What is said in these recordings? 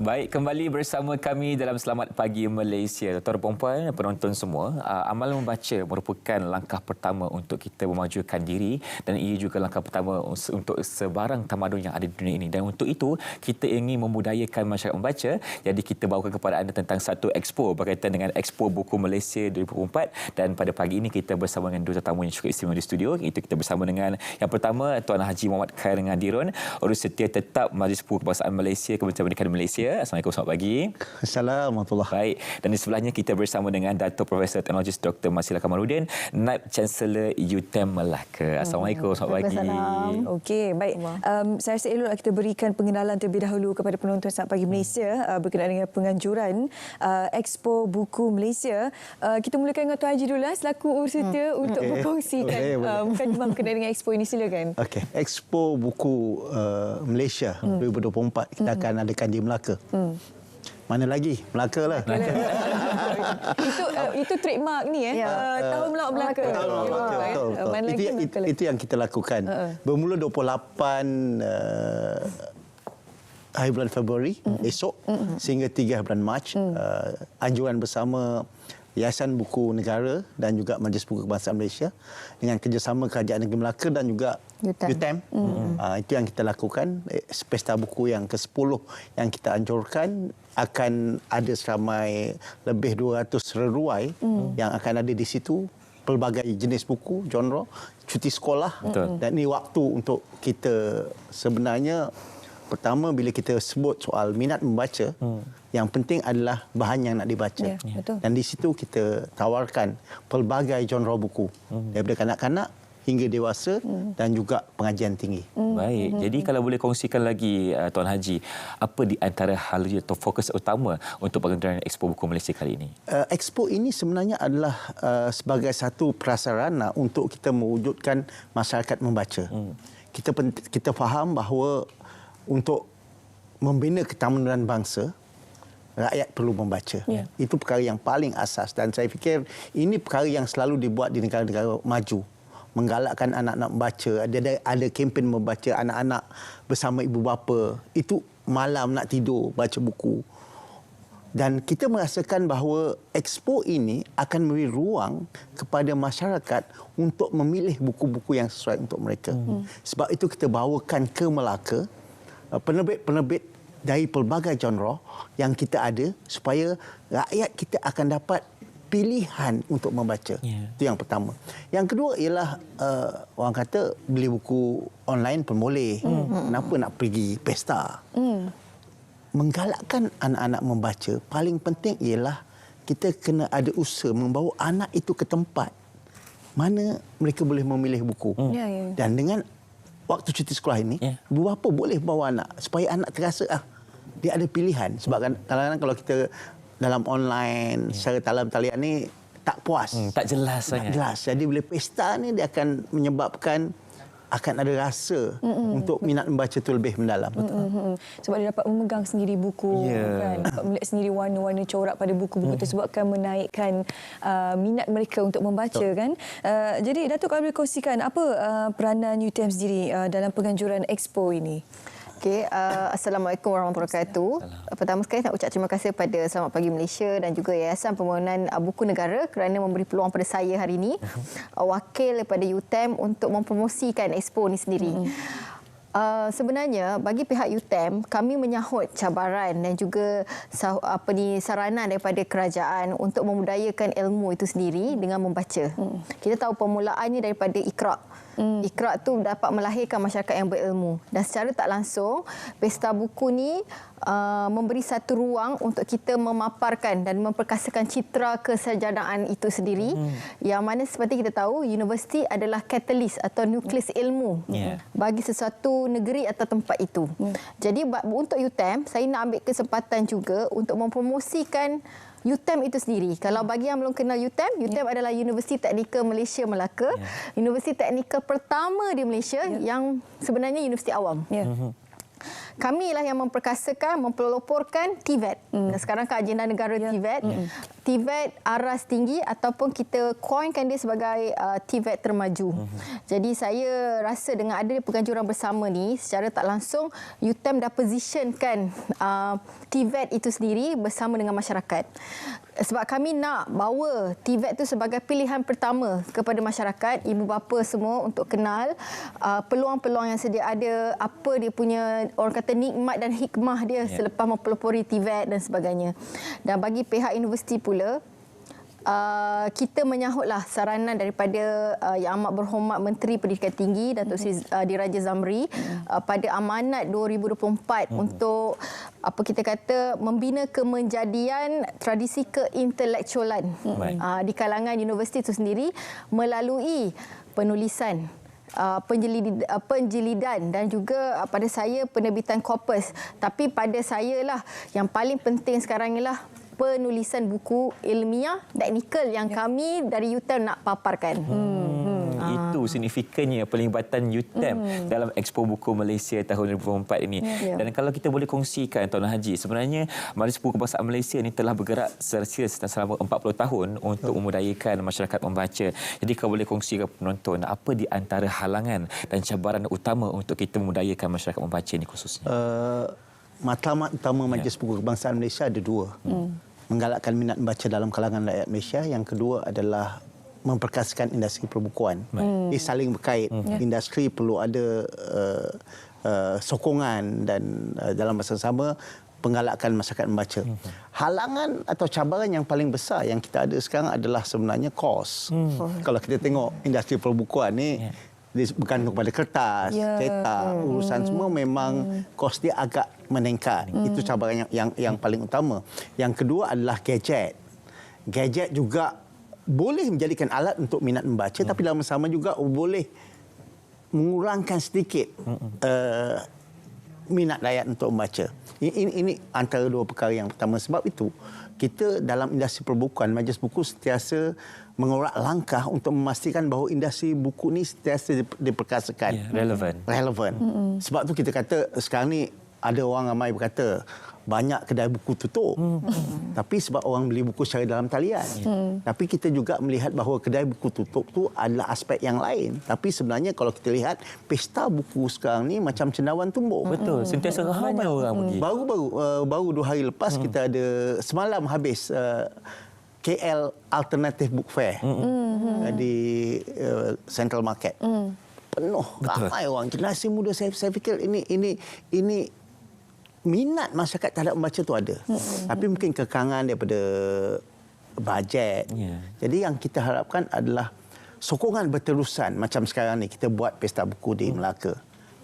Baik, kembali bersama kami dalam Selamat Pagi Malaysia. Tuan-tuan dan puan, penonton semua, amal membaca merupakan langkah pertama untuk kita memajukan diri dan ia juga langkah pertama untuk sebarang tamadun yang ada di dunia ini. Dan untuk itu, kita ingin memudayakan masyarakat membaca. Jadi kita bawakan kepada anda tentang satu expo berkaitan dengan Expo Buku Malaysia 2024. Dan pada pagi ini kita bersama dengan dua tetamu yang cukup istimewa di studio. Itu kita bersama dengan yang pertama, Tuan Haji Muhammad Khairan Ngadirun, Urus Setia Tetap Majlis Buku Kebangsaan Malaysia, Kementerian Pendidikan Malaysia. Assalamualaikum, selamat pagi. Assalamualaikum. Baik, dan di sebelahnya kita bersama dengan Dato' Profesor Teknologis Dr. Masila Kamarudin, Naib Chancellor UTM Melaka. Assalamualaikum, selamat pagi. Okey, baik. Saya rasa eloklah kita berikan pengenalan terlebih dahulu kepada penonton Selamat Pagi Malaysia berkenaan dengan penganjuran Expo Buku Malaysia. Kita mulakan dengan Tuan Haji dulu selaku urus setia untuk berkongsikan berkenaan dengan Expo ini, silakan. Okey, Expo Buku Malaysia 2024 kita akan adakan di Melaka. Mana lagi? Melaka lah. Itu trademark ni tahun Melaka. Itu yang kita lakukan. Bermula 28 hari bulan Februari esok sehingga 3 bulan Mac. Anjuran bersama Yayasan Buku Negara dan juga Majlis Buku Kebangsaan Malaysia dengan kerjasama Kerajaan Negeri Melaka dan juga UTM. Itu yang kita lakukan. Pesta buku yang ke-10 yang kita anjurkan, akan ada seramai lebih 200 reruai yang akan ada di situ, pelbagai jenis buku, genre, cuti sekolah. Dan ini waktu untuk kita sebenarnya, pertama bila kita sebut soal minat membaca, yang penting adalah bahan yang nak dibaca. Dan di situ kita tawarkan pelbagai genre buku, daripada kanak-kanak hingga dewasa dan juga pengajian tinggi. Baik, jadi kalau boleh kongsikan lagi Tuan Haji, apa di antara hal atau fokus utama untuk penganjuran Expo Buku Malaysia kali ini? Expo ini sebenarnya adalah sebagai satu prasarana untuk kita mewujudkan masyarakat membaca. Kita faham bahawa untuk membina ketamadunan bangsa, rakyat perlu membaca. Itu perkara yang paling asas dan saya fikir ini perkara yang selalu dibuat di negara-negara maju. Menggalakkan anak-anak membaca, ada kempen membaca, anak-anak bersama ibu bapa itu malam nak tidur baca buku. Dan kita merasakan bahawa expo ini akan memberi ruang kepada masyarakat untuk memilih buku-buku yang sesuai untuk mereka. Sebab itu kita bawakan ke Melaka penerbit-penerbit dari pelbagai genre yang kita ada supaya rakyat kita akan dapat pilihan untuk membaca. Itu yang pertama. Yang kedua ialah orang kata beli buku online pun boleh. Kenapa nak pergi pesta? Menggalakkan anak-anak membaca, paling penting ialah kita kena ada usaha membawa anak itu ke tempat mana mereka boleh memilih buku. Dan dengan waktu cuti sekolah ini, ibu bapa boleh bawa anak supaya anak terasa dia ada pilihan. Sebab kadang-kadang kalau kita dalam online secara talian ni tak puas. Tak jelas sangat. Tak jelas. Jadi bila pesta ni dia akan menyebabkan akan ada rasa untuk minat membaca tu lebih mendalam. Sebab dia dapat memegang sendiri buku, kan? Dapat melihat sendiri warna-warna corak pada buku-buku tersebut akan menaikkan minat mereka untuk membaca, kan? Jadi Datuk, kalau boleh kongsikan apa peranan UTM sendiri dalam penganjuran expo ini? Okey, Assalamualaikum warahmatullahi wabarakatuh. Pertama sekali nak ucap terima kasih kepada Selamat Pagi Malaysia dan juga Yayasan Pembangunan Buku Negara kerana memberi peluang pada saya hari ini, wakil daripada UTM, untuk mempromosikan expo ini sendiri. Sebenarnya bagi pihak UTM, kami menyahut cabaran dan juga saranan daripada kerajaan untuk memudayakan ilmu itu sendiri dengan membaca. Kita tahu permulaannya daripada Iqra'. Iqra' tu dapat melahirkan masyarakat yang berilmu, dan secara tak langsung pesta buku ni memberi satu ruang untuk kita memaparkan dan memperkasakan citra kesejahteraan itu sendiri, yang mana seperti kita tahu universiti adalah katalis atau nukleus ilmu bagi sesuatu negeri atau tempat itu. Jadi untuk UTM, saya nak ambil kesempatan juga untuk mempromosikan UTM itu sendiri. Kalau bagi yang belum kenal UTM, UTM adalah Universiti Teknikal Malaysia Melaka, universiti teknikal pertama di Malaysia yang sebenarnya universiti awam. Kamilah yang memperkasakan, mempeloporkan TVET. Sekarang ke agenda negara TVET. TVET aras tinggi ataupun kita coinkan dia sebagai TVET termaju. Jadi saya rasa dengan ada penganjuran bersama ni, secara tak langsung UTM dah positionkan TVET itu sendiri bersama dengan masyarakat. Sebab kami nak bawa TVET itu sebagai pilihan pertama kepada masyarakat, ibu bapa semua untuk kenal peluang-peluang yang sedia ada, apa dia punya orang kata nikmat dan hikmah dia selepas mempelopori TVET dan sebagainya. Dan bagi pihak universiti pula, kita menyahutlah saranan daripada Yang Amat Berhormat Menteri Pendidikan Tinggi Datuk Seri Diraja Zamri pada amanat 2024 untuk apa kita kata membina kemenjadian tradisi keintelektualan di kalangan universiti itu sendiri melalui penulisan, penjelidan dan juga pada saya penerbitan korpus. Tapi pada saya lah yang paling penting sekarang ialah penulisan buku ilmiah teknikal yang kami dari UTM nak paparkan. Itu signifikannya pelibatan UTM dalam Expo Buku Malaysia tahun 2024 ini. Dan kalau kita boleh kongsikan Tuan Haji, sebenarnya Majlis Buku Kebangsaan Malaysia ini telah bergerak serius selama 40 tahun untuk memudayakan masyarakat membaca. Jadi kalau boleh kongsikan penonton, apa di antara halangan dan cabaran utama untuk kita memudayakan masyarakat membaca ini khususnya? Matlamat utama Majlis Buku Kebangsaan Malaysia ada dua. Menggalakkan minat membaca dalam kalangan rakyat Malaysia. Yang kedua adalah memperkasakan industri perbukuan. Ia saling berkait. Industri perlu ada sokongan dan dalam masa sama penggalakan masyarakat membaca. Halangan atau cabaran yang paling besar yang kita ada sekarang adalah sebenarnya kos. Kalau kita tengok industri perbukuan ni, bergantung kepada kertas, cetak, urusan semua memang kos dia agak meningkat. Itu cabaran yang paling utama. Yang kedua adalah gadget. Gadget juga boleh menjadikan alat untuk minat membaca, tapi dalam sama juga boleh mengurangkan sedikit minat rakyat untuk membaca. Ini antara dua perkara yang pertama. Sebab itu kita dalam industri perbukuan, Majlis Buku sentiasa mengorak langkah untuk memastikan bahawa industri buku ni sentiasa diperkasakan. Relevan. Sebab tu kita kata sekarang ni ada orang ramai berkata banyak kedai buku tutup. Tapi sebab orang beli buku secara dalam talian. Tapi kita juga melihat bahawa kedai buku tutup tu adalah aspek yang lain. Tapi sebenarnya kalau kita lihat pesta buku sekarang ni macam cendawan tumbuh. Betul, sentiasa ramai orang pergi. Baru 2 hari lepas kita ada, semalam habis KL Alternative Book Fair di Central Market. Penuh, ramai orang. Generasi muda saya fikir ini minat masyarakat terhadap membaca tu ada. Tapi mungkin kekangan daripada bajet. Jadi yang kita harapkan adalah sokongan berterusan. Macam sekarang ni kita buat pesta buku di Melaka.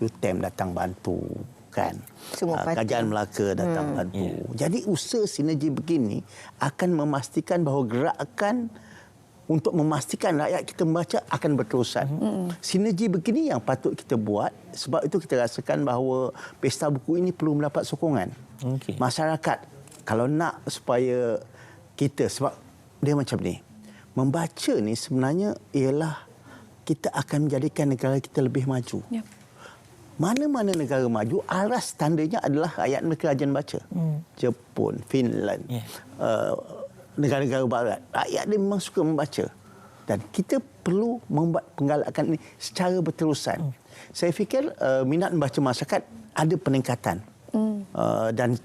UTM datang bantu. Kan? Kajian Melaka datang bantu. Jadi usaha sinergi begini akan memastikan bahawa gerakan untuk memastikan rakyat kita membaca akan berterusan. Sinergi begini yang patut kita buat. Sebab itu kita rasakan bahawa pesta buku ini perlu mendapat sokongan. Masyarakat kalau nak supaya kita, sebab dia macam ni, membaca ni sebenarnya ialah kita akan menjadikan negara kita lebih maju. Mana-mana negara maju, aras tandanya adalah rakyat mereka rajin baca. Jepun, Finland, negara-negara barat, rakyat dia memang suka membaca. Dan kita perlu membuat penggalakan ini secara berterusan. Saya fikir minat membaca masyarakat ada peningkatan.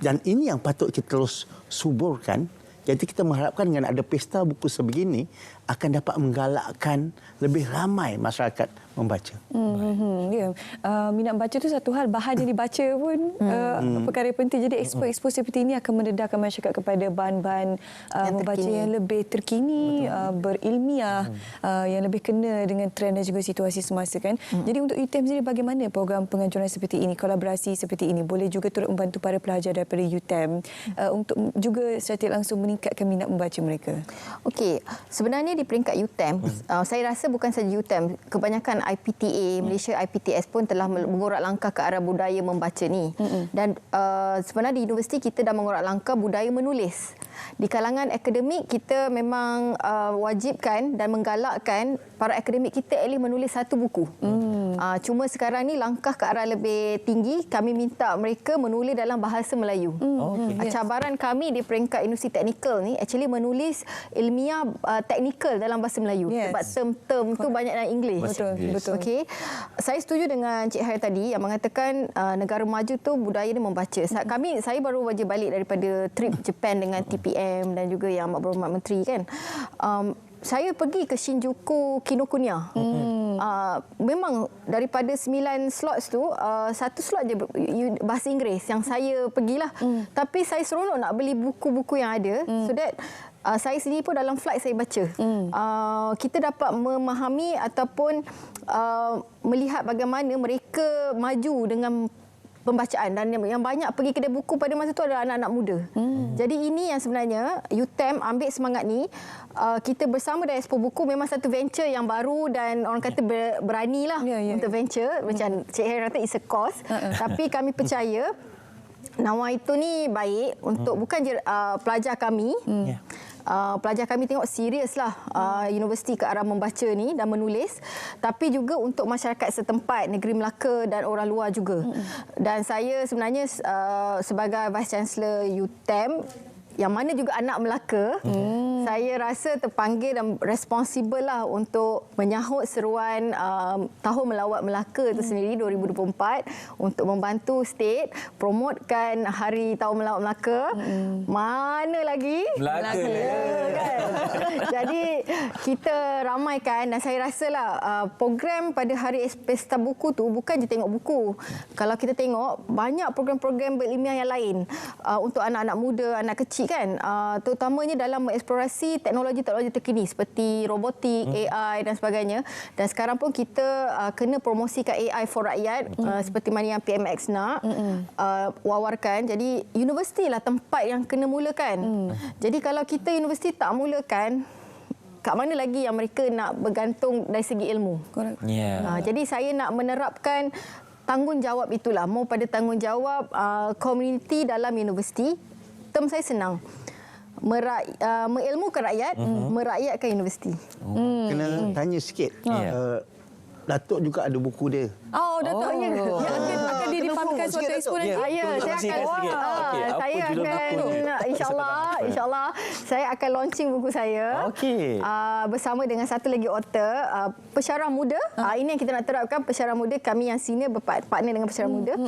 Dan ini yang patut kita terus suburkan. Jadi kita mengharapkan dengan ada pesta buku sebegini akan dapat menggalakkan lebih ramai masyarakat membaca. Minat baca itu satu hal, bahan yang dibaca pun perkara penting. Jadi expo seperti ini akan mendedahkan masyarakat kepada bahan-bahan membaca yang lebih terkini, berilmiah, yang lebih kena dengan trend dan juga situasi semasa kan. Jadi untuk UTM sendiri bagaimana program penganjuran seperti ini, kolaborasi seperti ini boleh juga turut membantu para pelajar daripada UTM untuk juga secara langsung meningkatkan minat membaca mereka? Okey, sebenarnya di peringkat UTM. Saya rasa bukan saja UTM, kebanyakan IPTA, Malaysia IPTS pun telah mengorak langkah ke arah budaya membaca ni. Dan sebenarnya di universiti kita dah mengorak langkah budaya menulis. Di kalangan akademik kita memang wajibkan dan menggalakkan para akademik kita at least menulis satu buku. Cuma sekarang ni langkah ke arah lebih tinggi, kami minta mereka menulis dalam bahasa Melayu. Cabaran kami di peringkat Universiti Teknikal ni actually menulis ilmiah teknikal dalam bahasa Melayu. Sebab term-term tu banyak dalam English. Betul. Okey. Saya setuju dengan Cik Hai tadi yang mengatakan negara maju tu budaya dia membaca. Saya baru saja balik daripada trip Japan dengan TPM dan juga yang Amat Berhormat Menteri kan. Saya pergi ke Shinjuku Kinokuniya. Memang daripada 9 slots tu, satu slot je bahasa Inggeris yang saya pergilah. Tapi saya seronok nak beli buku-buku yang ada so that saya sendiri pun dalam flight saya baca. Kita dapat memahami ataupun melihat bagaimana mereka maju dengan pembacaan dan yang banyak pergi kedai buku pada masa itu adalah anak-anak muda. Jadi ini yang sebenarnya UTM ambil semangat ni. Kita bersama dengan Expo Buku memang satu venture yang baru dan orang kata beranilah untuk venture. Macam Cik Hai kata it's a cost. Tapi kami percaya Nawar itu ni baik untuk bukan je pelajar kami. Pelajar kami tengok seriuslah universiti ke arah membaca ni dan menulis, tapi juga untuk masyarakat setempat, negeri Melaka dan orang luar juga. Dan saya sebenarnya sebagai Vice Chancellor UTM yang mana juga anak Melaka, saya rasa terpanggil dan responsibel lah untuk menyahut seruan Tahun Melawat Melaka itu sendiri 2024 untuk membantu state promotekan Hari Tahun Melawat Melaka. Mana lagi? Melaka. Kan? Jadi kita ramaikan dan saya rasalah program pada Hari Pesta Buku tu bukan je tengok buku. Kalau kita tengok banyak program-program berilmiah yang lain untuk anak-anak muda, anak kecil kan, terutamanya dalam mengeksplorasi teknologi-teknologi terkini seperti robotik, AI dan sebagainya. Dan sekarang pun kita kena promosikan AI for rakyat seperti mana yang PMX nak wawarkan. Jadi universiti lah tempat yang kena mulakan. Jadi kalau kita universiti tak mulakan, kat mana lagi yang mereka nak bergantung dari segi ilmu. Jadi saya nak menerapkan tanggungjawab itulah, mau pada tanggungjawab komuniti dalam universiti. Term saya senang. Mengilmukan rakyat, merakyatkan universiti. Kena tanya sikit. Datuk juga ada buku dia. Datuk ya. Yang akan dipamerkan suatu expo nanti. Saya akan insya-Allah saya akan launching buku saya. Bersama dengan satu lagi author, pesyarah muda. Ini yang kita nak terapkan, pesyarah muda. Kami yang senior berpartner dengan pesyarah muda.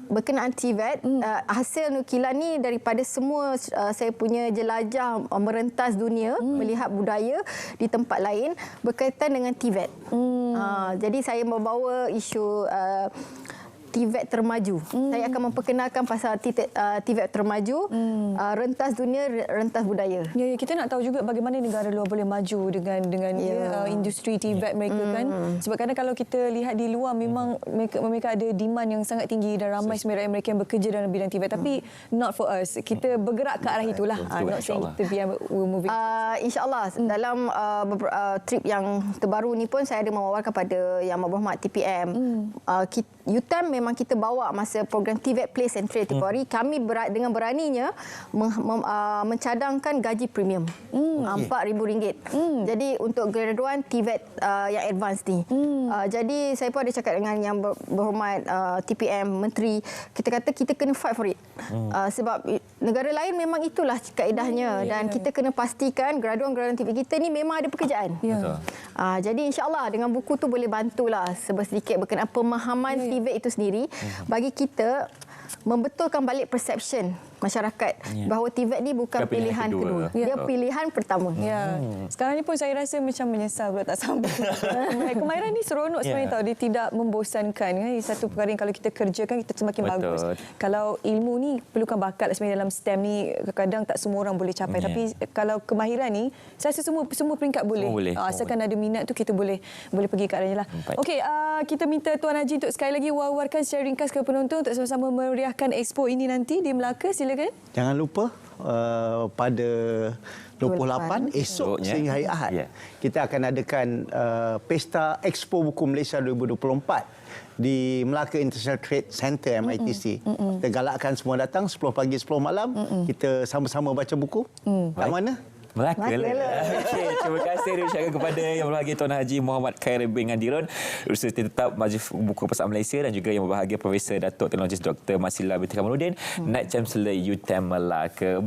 Berkenaan TVET, hasil nukilan ni daripada semua saya punya jelajah merentas dunia, melihat budaya di tempat lain berkaitan dengan TVET. Jadi saya membawa isu TVET termaju. Saya akan memperkenalkan pasal TVET termaju, rentas dunia, rentas budaya. Kita nak tahu juga bagaimana negara luar boleh maju dengan industri TVET mereka kan. Sebab kadang kalau kita lihat di luar memang mereka ada demand yang sangat tinggi dan ramai sebenarnya mereka yang bekerja dalam bidang TVET, tapi not for us. Kita bergerak ke arah itulah. Not saying kita we're moving. InsyaAllah dalam trip yang terbaru ni pun saya ada mewawarkan pada Yang Amat Berhormat TPM. UTM memang kita bawa masa program TVET Play Central tempoh hari, kami dengan beraninya mencadangkan gaji premium RM4,000. Jadi untuk graduan TVET yang advance ni. Jadi saya pun ada cakap dengan Yang Berhormat TPM Menteri, kita kata kita kena fight for it. Sebab negara lain memang itulah kaedahnya dan kita kena pastikan graduan-graduan TVET kita ni memang ada pekerjaan. Jadi insya-Allah dengan buku tu boleh bantulah sedikit berkenaan pemahaman TVET itu sendiri bagi kita membetulkan balik perseption masyarakat bahawa TVET ni bukan pilihan kedua. Dia pilihan pertama. Sekarang ni pun saya rasa macam menyesal pula tak sambung. Kemahiran ni seronok sebenarnya tahu, dia tidak membosankan. Satu perkara yang kalau kita kerjakan kita semakin bagus. Kalau ilmu ni perlukan bakat sebenarnya dalam STEM ni, kadang tak semua orang boleh capai. Tapi kalau kemahiran ni saya rasa semua peringkat boleh. Asalkan ada minat tu kita boleh pergi ke arahnya lah. Okey, kita minta Tuan Haji untuk sekali lagi wawarkan secara ringkas ke penonton untuk sama-sama meriahkan expo ini nanti di Melaka. Silakan. Jangan lupa pada 28 esok Esoknya. sehingga hari Ahad. Ya. Kita akan adakan Pesta Expo Buku Malaysia 2024 di Melaka International Trade Center MITC. Kita galakkan semua datang 10 pagi 10 malam. Kita sama-sama baca buku. Kat mana? Melaka lah. Okey, terima kasih diucapkan kepada Yang Berbahagia Tuan Haji Muhammad Khairi bin Andiron, Universiti Tetap Majlis Buku Pusat Malaysia, dan juga Yang Berbahagia Profesor Datuk Teknologis Dr. Masila binti Kamaluddin, Naib Chancellor UTM Melaka.